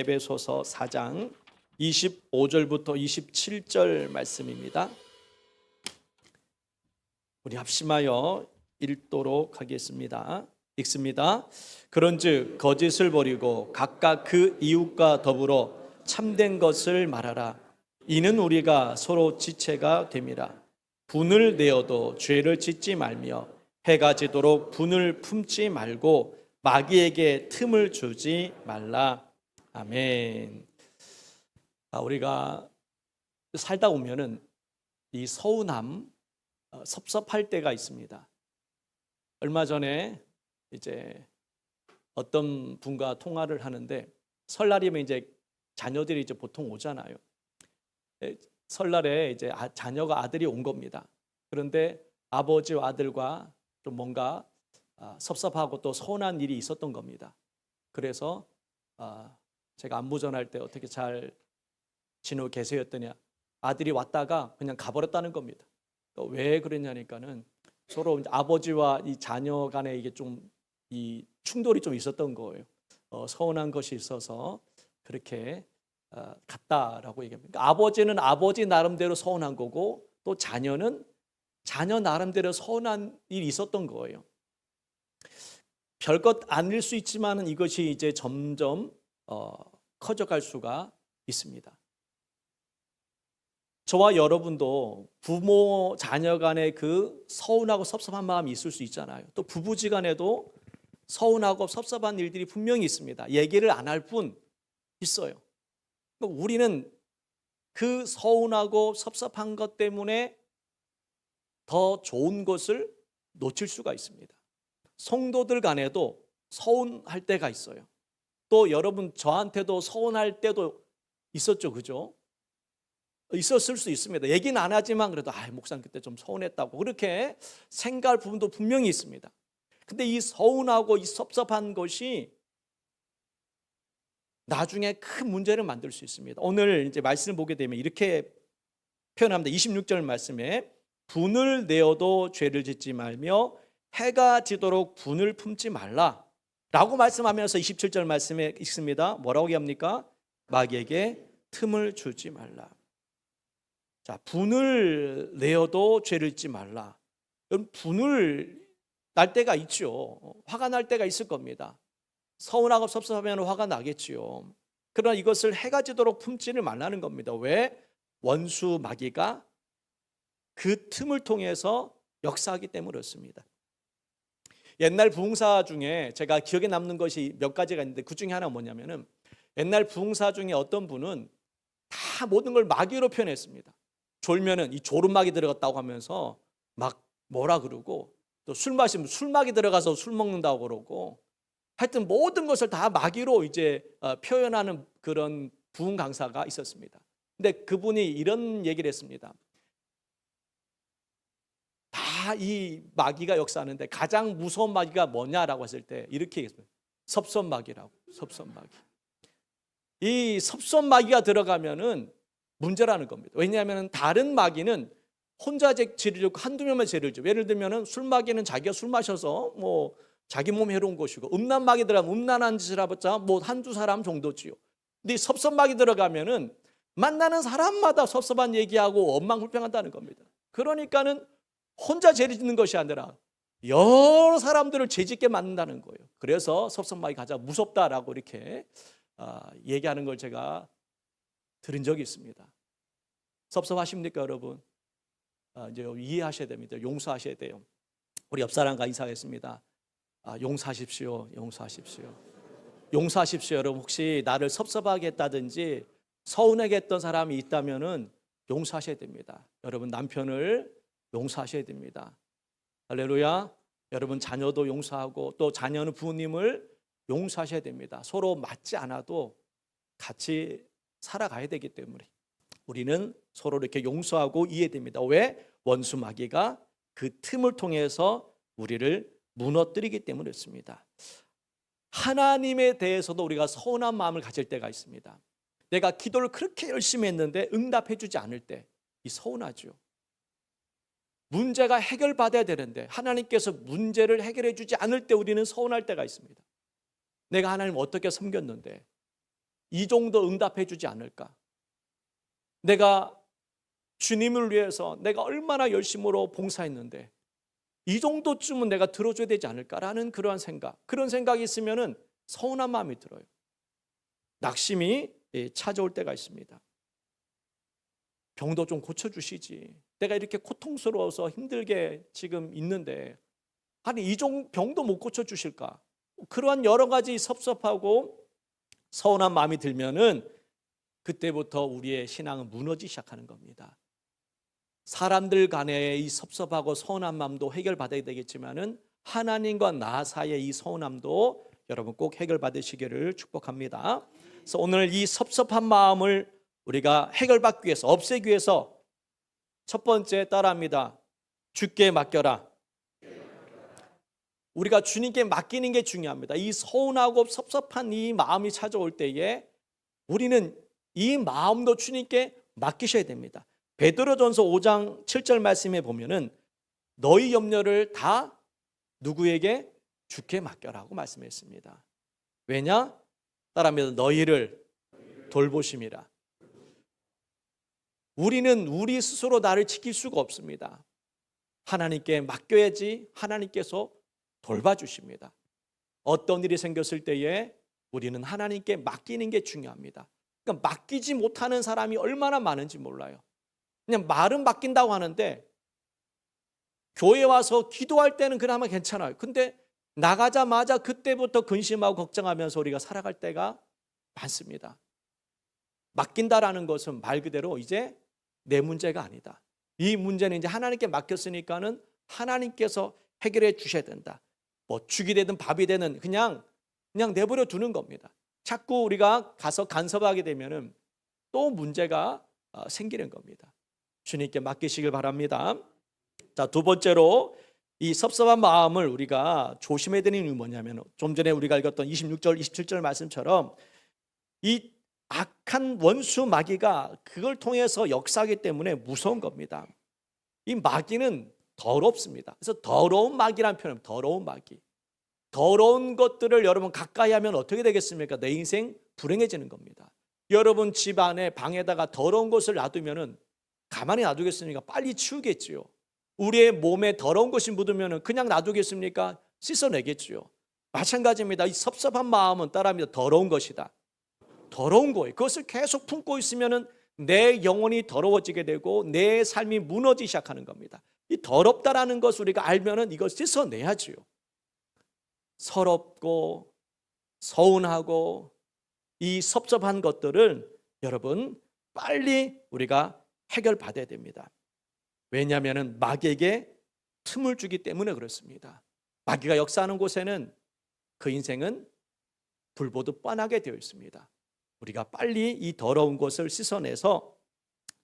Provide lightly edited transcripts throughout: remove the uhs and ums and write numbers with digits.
에베소서 4장 25절부터 27절 말씀입니다. 우리 합심하여 읽도록 하겠습니다. 읽습니다. 그런즉 거짓을 버리고 각각 그 이웃과 더불어 참된 것을 말하라. 이는 우리가 서로 지체가 됨이라. 분을 내어도 죄를 짓지 말며 해가 지도록 분을 품지 말고 마귀에게 틈을 주지 말라. 아멘. 우리가 살다 보면은 이 서운함, 섭섭할 때가 있습니다. 얼마 전에 이제 어떤 분과 통화를 하는데 설날이면 이제 자녀들이 이제 보통 오잖아요. 설날에 이제 자녀가 아들이 온 겁니다. 그런데 아버지와 아들과 좀 뭔가 섭섭하고 또 서운한 일이 있었던 겁니다. 그래서 제가 안부 전할 때 어떻게 잘 지내고 계세요 했더니 아들이 왔다가 그냥 가버렸다는 겁니다. 왜 그랬냐니까는 서로 이제 아버지와 이 자녀 간에 이게 좀 이 충돌이 좀 있었던 거예요. 서운한 것이 있어서 그렇게 갔다라고 얘기합니다. 그러니까 아버지는 아버지 나름대로 서운한 거고 또 자녀는 자녀 나름대로 서운한 일이 있었던 거예요. 별것 아닐 수 있지만은 이것이 이제 점점 커져갈 수가 있습니다. 저와 여러분도 부모 자녀 간에 그 서운하고 섭섭한 마음이 있을 수 있잖아요. 또 부부지간에도 서운하고 섭섭한 일들이 분명히 있습니다. 얘기를 안 할 뿐 있어요. 우리는 그 서운하고 섭섭한 것 때문에 더 좋은 것을 놓칠 수가 있습니다. 성도들 간에도 서운할 때가 있어요. 또 여러분 저한테도 서운할 때도 있었죠, 그죠? 있었을 수 있습니다. 얘기는 안 하지만 그래도 목사님 그때 좀 서운했다고 그렇게 생각할 부분도 분명히 있습니다. 근데 이 서운하고 이 섭섭한 것이 나중에 큰 문제를 만들 수 있습니다. 오늘 이제 말씀을 보게 되면 이렇게 표현합니다. 26절 말씀에 분을 내어도 죄를 짓지 말며 해가 지도록 분을 품지 말라 라고 말씀하면서 27절 말씀에 있습니다. 뭐라고 얘기합니까? 마귀에게 틈을 주지 말라. 자, 분을 내어도 죄를 짓지 말라. 여러분, 분을 날 때가 있죠. 화가 날 때가 있을 겁니다. 서운하고 섭섭하면 화가 나겠지요. 그러나 이것을 해가 지도록 품지를 말라는 겁니다. 왜? 원수 마귀가 그 틈을 통해서 역사하기 때문에 그렇습니다. 옛날 부흥사 중에 제가 기억에 남는 것이 몇 가지가 있는데 그 중에 하나 뭐냐면은 옛날 부흥사 중에 어떤 분은 다 모든 걸 마귀로 표현했습니다. 졸면은 이 졸음마귀 들어갔다고 하면서 막 뭐라 그러고 또 술 마시면 술마귀 들어가서 술 먹는다고 그러고 하여튼 모든 것을 다 마귀로 이제 표현하는 그런 부흥 강사가 있었습니다. 근데 그분이 이런 얘기를 했습니다. 다 이 마귀가 역사하는데 가장 무서운 마귀가 뭐냐라고 했을 때 이렇게 얘기했습니다. 섭섭마귀라고. 섭섭마귀. 이 섭섭마귀가 들어가면은 문제라는 겁니다. 왜냐하면 다른 마귀는 혼자 죄를 짓고 한두 명만 죄를 지고 예를 들면은 술마귀는 자기가 술 마셔서 뭐 자기 몸에 해로운 것이고 음란마귀 들어가면 음란한 짓을 해봤자 뭐 한두 사람 정도지요. 근데 섭섭마귀 들어가면은 만나는 사람마다 섭섭한 얘기하고 원망불평한다는 겁니다. 그러니까는 혼자 죄를 짓는 것이 아니라 여러 사람들을 죄짓게 만든다는 거예요. 그래서 섭섭마귀 가장 무섭다라고 이렇게 얘기하는 걸 제가 들은 적이 있습니다. 섭섭하십니까, 여러분? 이제 이해하셔야 됩니다. 용서하셔야 돼요. 우리 옆 사람과 인사하겠습니다. 용서하십시오. 용서하십시오. 용서하십시오. 여러분, 혹시 나를 섭섭하게 했다든지 서운하게 했던 사람이 있다면은 용서하셔야 됩니다. 여러분, 남편을 용서하셔야 됩니다. 할렐루야. 여러분, 자녀도 용서하고 또 자녀는 부모님을 용서하셔야 됩니다. 서로 맞지 않아도 같이 살아가야 되기 때문에 우리는 서로 이렇게 용서하고 이해됩니다. 왜? 원수 마귀가 그 틈을 통해서 우리를 무너뜨리기 때문에 그렇습니다. 하나님에 대해서도 우리가 서운한 마음을 가질 때가 있습니다. 내가 기도를 그렇게 열심히 했는데 응답해 주지 않을 때 이 서운하죠. 문제가 해결받아야 되는데 하나님께서 문제를 해결해 주지 않을 때 우리는 서운할 때가 있습니다. 내가 하나님 어떻게 섬겼는데 이 정도 응답해 주지 않을까? 내가 주님을 위해서 내가 얼마나 열심으로 봉사했는데 이 정도쯤은 내가 들어줘야 되지 않을까라는 그러한 생각, 그런 생각이 있으면은 서운한 마음이 들어요. 낙심이 찾아올 때가 있습니다. 병도 좀 고쳐주시지. 내가 이렇게 고통스러워서 힘들게 지금 있는데 아니 이 정도 병도 못 고쳐주실까? 그러한 여러 가지 섭섭하고 서운한 마음이 들면은 그때부터 우리의 신앙은 무너지기 시작하는 겁니다. 사람들 간의 이 섭섭하고 서운한 마음도 해결받아야 되겠지만은 하나님과 나 사이의 이 서운함도 여러분 꼭 해결받으시기를 축복합니다. 그래서 오늘 이 섭섭한 마음을 우리가 해결받기 위해서, 없애기 위해서 첫 번째 따라합니다. 주께 맡겨라. 우리가 주님께 맡기는 게 중요합니다. 이 서운하고 섭섭한 이 마음이 찾아올 때에 우리는 이 마음도 주님께 맡기셔야 됩니다. 베드로전서 5장 7절 말씀에 보면은 너희 염려를 다 누구에게? 주께 맡겨라고 말씀했습니다. 왜냐? 따라합니다. 너희를 돌보심이라. 우리는 우리 스스로 나를 지킬 수가 없습니다. 하나님께 맡겨야지 하나님께서 돌봐주십니다. 어떤 일이 생겼을 때에 우리는 하나님께 맡기는 게 중요합니다. 그러니까 맡기지 못하는 사람이 얼마나 많은지 몰라요. 그냥 말은 맡긴다고 하는데 교회 와서 기도할 때는 그나마 괜찮아요. 근데 나가자마자 그때부터 근심하고 걱정하면서 우리가 살아갈 때가 많습니다. 맡긴다라는 것은 말 그대로 이제 내 문제가 아니다. 이 문제는 이제 하나님께 맡겼으니까는 하나님께서 해결해 주셔야 된다. 뭐 죽이 되든 밥이 되든 그냥 내버려 두는 겁니다. 자꾸 우리가 가서 간섭하게 되면은 또 문제가 생기는 겁니다. 주님께 맡기시길 바랍니다. 자, 두 번째로 이 섭섭한 마음을 우리가 조심해야 되는 이유는 뭐냐면 좀 전에 우리가 읽었던 26절, 27절 말씀처럼 이 악한 원수 마귀가 그걸 통해서 역사하기 때문에 무서운 겁니다. 이 마귀는 더럽습니다. 그래서 더러운 마귀라는 표현은 더러운 마귀. 더러운 것들을 여러분 가까이 하면 어떻게 되겠습니까? 내 인생 불행해지는 겁니다. 여러분 집 안에 방에다가 더러운 것을 놔두면은 가만히 놔두겠습니까? 빨리 치우겠지요. 우리의 몸에 더러운 것이 묻으면은 그냥 놔두겠습니까? 씻어내겠지요. 마찬가지입니다. 이 섭섭한 마음은 따라합니다. 더러운 것이다. 더러운 거예요. 그것을 계속 품고 있으면은 내 영혼이 더러워지게 되고 내 삶이 무너지기 시작하는 겁니다. 이 더럽다라는 것을 우리가 알면은 이걸 씻어내야지요. 서럽고 서운하고 이 섭섭한 것들을 여러분 빨리 우리가 해결받아야 됩니다. 왜냐하면 마귀에게 틈을 주기 때문에 그렇습니다. 마귀가 역사하는 곳에는 그 인생은 불보듯 뻔하게 되어 있습니다. 우리가 빨리 이 더러운 것을 씻어내서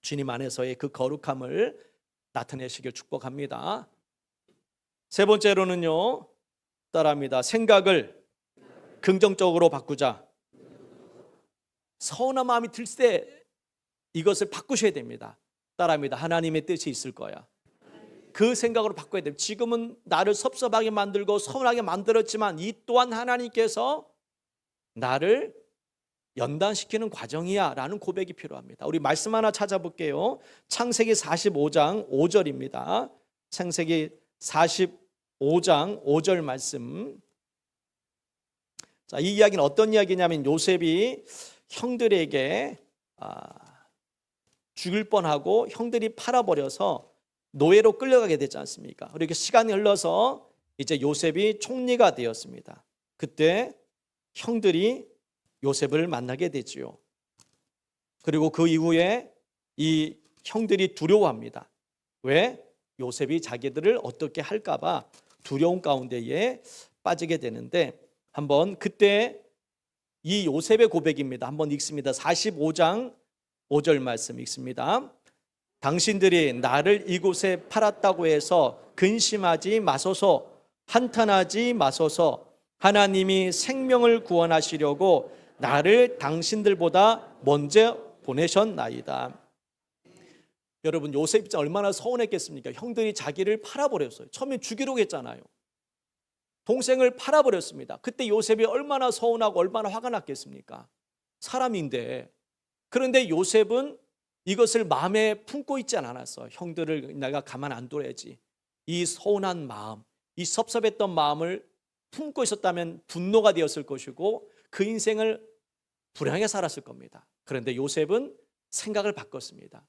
주님 안에서의 그 거룩함을 나타내시길 축복합니다. 세 번째로는요, 따라합니다. 생각을 긍정적으로 바꾸자. 서운한 마음이 들 때 이것을 바꾸셔야 됩니다. 따라합니다. 하나님의 뜻이 있을 거야. 그 생각으로 바꿔야 됩니다. 지금은 나를 섭섭하게 만들고 서운하게 만들었지만 이 또한 하나님께서 나를 연단시키는 과정이야 라는 고백이 필요합니다. 우리 말씀 하나 찾아볼게요. 창세기 45장 5절입니다. 창세기 45장 5절 말씀. 자, 이 이야기는 어떤 이야기냐면 요셉이 형들에게 죽을 뻔하고 형들이 팔아버려서 노예로 끌려가게 되지 않습니까? 그리고 시간이 흘러서 이제 요셉이 총리가 되었습니다. 그때 형들이 요셉을 만나게 되지요. 그리고 그 이후에 이 형들이 두려워합니다. 왜? 요셉이 자기들을 어떻게 할까봐 두려움 가운데에 빠지게 되는데 한번 그때 이 요셉의 고백입니다. 한번 읽습니다. 45장 5절 말씀 읽습니다. 당신들이 나를 이곳에 팔았다고 해서 근심하지 마소서, 한탄하지 마소서. 하나님이 생명을 구원하시려고 나를 당신들보다 먼저 보내셨나이다. 여러분 요셉 입장 얼마나 서운했겠습니까? 형들이 자기를 팔아버렸어요. 처음에 죽이려고 했잖아요. 동생을 팔아버렸습니다. 그때 요셉이 얼마나 서운하고 얼마나 화가 났겠습니까? 사람인데, 그런데 요셉은 이것을 마음에 품고 있지 않았어. 형들을 내가 가만 안 둬야지. 이 서운한 마음, 이 섭섭했던 마음을 품고 있었다면 분노가 되었을 것이고 그 인생을 불행하게 살았을 겁니다. 그런데 요셉은 생각을 바꿨습니다.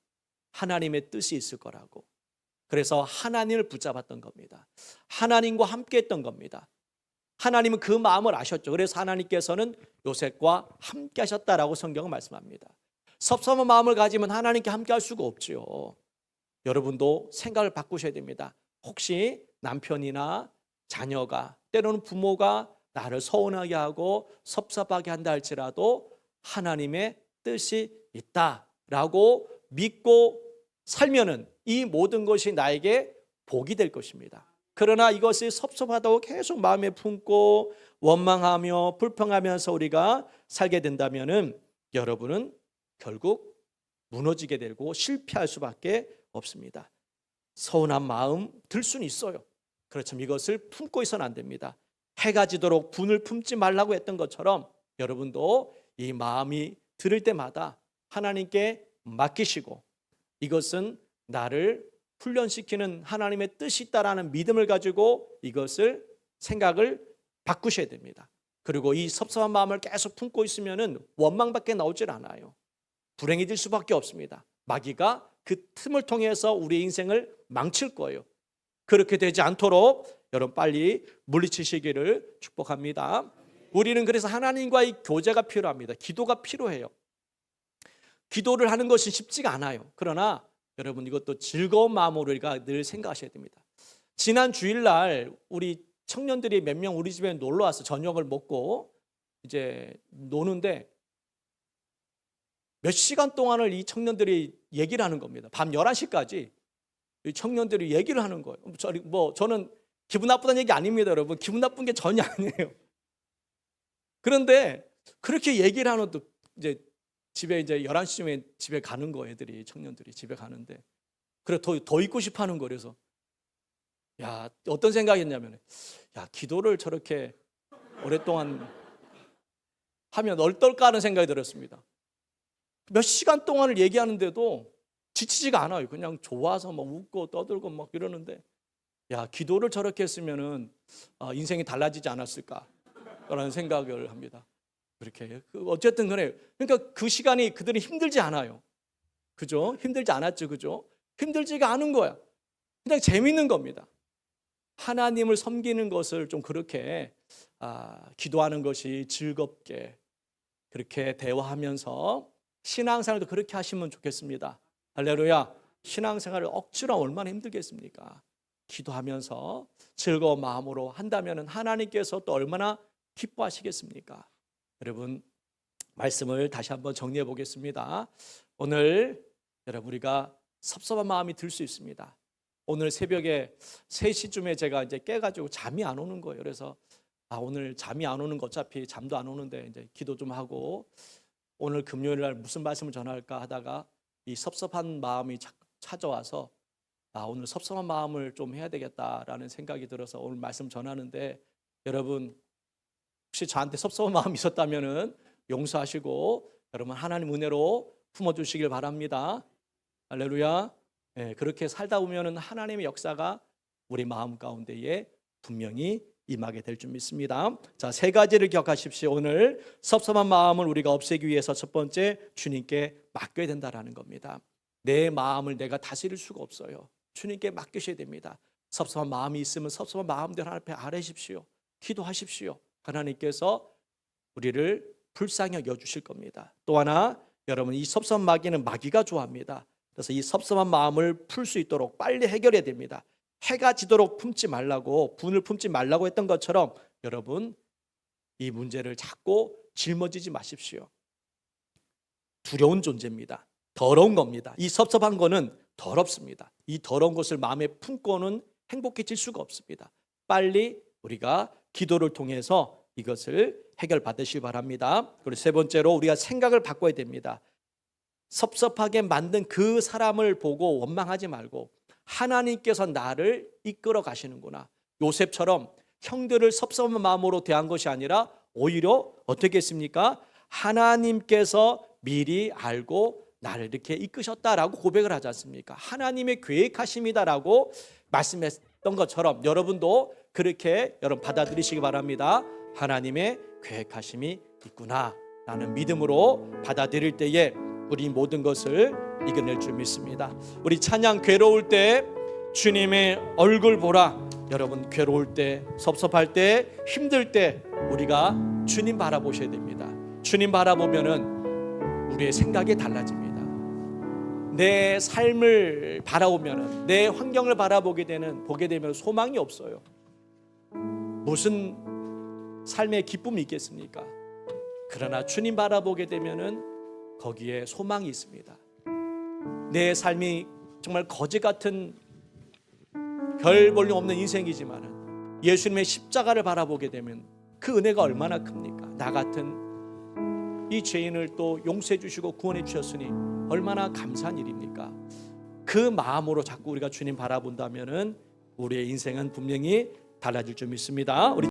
하나님의 뜻이 있을 거라고. 그래서 하나님을 붙잡았던 겁니다. 하나님과 함께 했던 겁니다. 하나님은 그 마음을 아셨죠. 그래서 하나님께서는 요셉과 함께 하셨다라고 성경은 말씀합니다. 섭섭한 마음을 가지면 하나님께 함께 할 수가 없지요. 여러분도 생각을 바꾸셔야 됩니다. 혹시 남편이나 자녀가, 때로는 부모가 나를 서운하게 하고 섭섭하게 한다 할지라도 하나님의 뜻이 있다라고 믿고 살면은 이 모든 것이 나에게 복이 될 것입니다. 그러나 이것이 섭섭하다고 계속 마음에 품고 원망하며 불평하면서 우리가 살게 된다면은 여러분은 결국 무너지게 되고 실패할 수밖에 없습니다. 서운한 마음 들 수는 있어요. 그렇지만 이것을 품고 있어는 안 됩니다. 해가 지도록 분을 품지 말라고 했던 것처럼 여러분도 이 마음이 들을 때마다 하나님께 맡기시고 이것은 나를 훈련시키는 하나님의 뜻이 있다라는 믿음을 가지고 이것을 생각을 바꾸셔야 됩니다. 그리고 이 섭섭한 마음을 계속 품고 있으면은 원망밖에 나오질 않아요. 불행해질 수밖에 없습니다. 마귀가 그 틈을 통해서 우리 인생을 망칠 거예요. 그렇게 되지 않도록 여러분 빨리 물리치시기를 축복합니다. 우리는 그래서 하나님과의 교제가 필요합니다. 기도가 필요해요. 기도를 하는 것이 쉽지가 않아요. 그러나 여러분 이것도 즐거운 마음으로 우리가 늘 생각하셔야 됩니다. 지난 주일날 우리 청년들이 몇 명 우리 집에 놀러 와서 저녁을 먹고 이제 노는데 몇 시간 동안을 이 청년들이 얘기를 하는 겁니다. 밤 11시까지 이 청년들이 얘기를 하는 거예요. 저는 기분 나쁘다는 얘기 아닙니다, 여러분. 기분 나쁜 게 전혀 아니에요. 그런데 그렇게 얘기를 하는 또 이제 집에 이제 11시쯤에 집에 가는 거 애들이 청년들이 집에 가는데 그래 더 있고 싶어 하는 거. 그래서 야, 어떤 생각이었냐면 야, 기도를 저렇게 오랫동안 하면 어떨까 하는 생각이 들었습니다. 몇 시간 동안을 얘기하는데도 지치지가 않아요. 그냥 좋아서 막 웃고 떠들고 막 이러는데 야, 기도를 저렇게 했으면은 인생이 달라지지 않았을까라는 생각을 합니다. 그렇게 어쨌든 그래요. 그러니까 그 시간이 그들이 힘들지 않아요. 그죠? 힘들지 않았죠, 그죠? 힘들지가 않은 거야. 그냥 재밌는 겁니다. 하나님을 섬기는 것을 좀 그렇게 기도하는 것이 즐겁게 그렇게 대화하면서 신앙생활도 그렇게 하시면 좋겠습니다. 할렐루야. 신앙생활을 억지로 얼마나 힘들겠습니까? 기도하면서 즐거운 마음으로 한다면 하나님께서 또 얼마나 기뻐하시겠습니까? 여러분 말씀을 다시 한번 정리해 보겠습니다. 오늘 여러분 우리가 섭섭한 마음이 들 수 있습니다. 오늘 새벽에 3시쯤에 제가 이제 깨가지고 잠이 안 오는 거예요. 그래서 오늘 잠이 안 오는 거 어차피 잠도 안 오는데 이제 기도 좀 하고 오늘 금요일 날 무슨 말씀을 전할까 하다가 이 섭섭한 마음이 찾아와서 오늘 섭섭한 마음을 좀 해야 되겠다라는 생각이 들어서 오늘 말씀 전하는데 여러분 혹시 저한테 섭섭한 마음이 있었다면은 용서하시고 여러분 하나님 은혜로 품어주시길 바랍니다. 할렐루야. 네, 그렇게 살다 보면은 하나님의 역사가 우리 마음 가운데에 분명히 임하게 될 줄 믿습니다. 자, 3가지를 기억하십시오. 오늘 섭섭한 마음을 우리가 없애기 위해서 첫 번째 주님께 맡겨야 된다라는 겁니다. 내 마음을 내가 다스릴 수가 없어요. 주님께 맡기셔야 됩니다. 섭섭한 마음이 있으면 섭섭한 마음대로 하나님 앞에 아뢰십시오. 기도하십시오. 하나님께서 우리를 불쌍히 여겨주실 겁니다. 또 하나 여러분 이 섭섭한 마귀는 마귀가 좋아합니다. 그래서 이 섭섭한 마음을 풀 수 있도록 빨리 해결해야 됩니다. 해가 지도록 품지 말라고 분을 품지 말라고 했던 것처럼 여러분 이 문제를 자꾸 짊어지지 마십시오. 두려운 존재입니다. 더러운 겁니다. 이 섭섭한 거는 더럽습니다. 이 더러운 것을 마음에 품고는 행복해질 수가 없습니다. 빨리 우리가 기도를 통해서 이것을 해결받으시기 바랍니다. 그리고 3번째로 우리가 생각을 바꿔야 됩니다. 섭섭하게 만든 그 사람을 보고 원망하지 말고 하나님께서 나를 이끌어 가시는구나. 요셉처럼 형들을 섭섭한 마음으로 대한 것이 아니라 오히려 어떻게 했습니까? 하나님께서 미리 알고 나를 이렇게 이끄셨다라고 고백을 하지 않습니까? 하나님의 계획하심이다라고 말씀했던 것처럼 여러분도 그렇게 여러분 받아들이시기 바랍니다. 하나님의 계획하심이 있구나라는 믿음으로 받아들일 때에 우리 모든 것을 이겨낼 줄 믿습니다. 우리 찬양 괴로울 때 주님의 얼굴 보라. 여러분 괴로울 때, 섭섭할 때, 힘들 때 우리가 주님 바라보셔야 됩니다. 주님 바라보면은 우리의 생각이 달라집니다. 내 삶을 바라보면은, 내 환경을 바라보게 되면 소망이 없어요. 무슨 삶의 기쁨이 있겠습니까? 그러나 주님 바라보게 되면은 거기에 소망이 있습니다. 내 삶이 정말 거지 같은 별 볼일 없는 인생이지만 예수님의 십자가를 바라보게 되면 그 은혜가 얼마나 큽니까? 나 같은 이 죄인을 또 용서해 주시고 구원해 주셨으니 얼마나 감사한 일입니까? 그 마음으로 자꾸 우리가 주님 바라본다면은 우리의 인생은 분명히 달라질 줄 믿습니다. 우리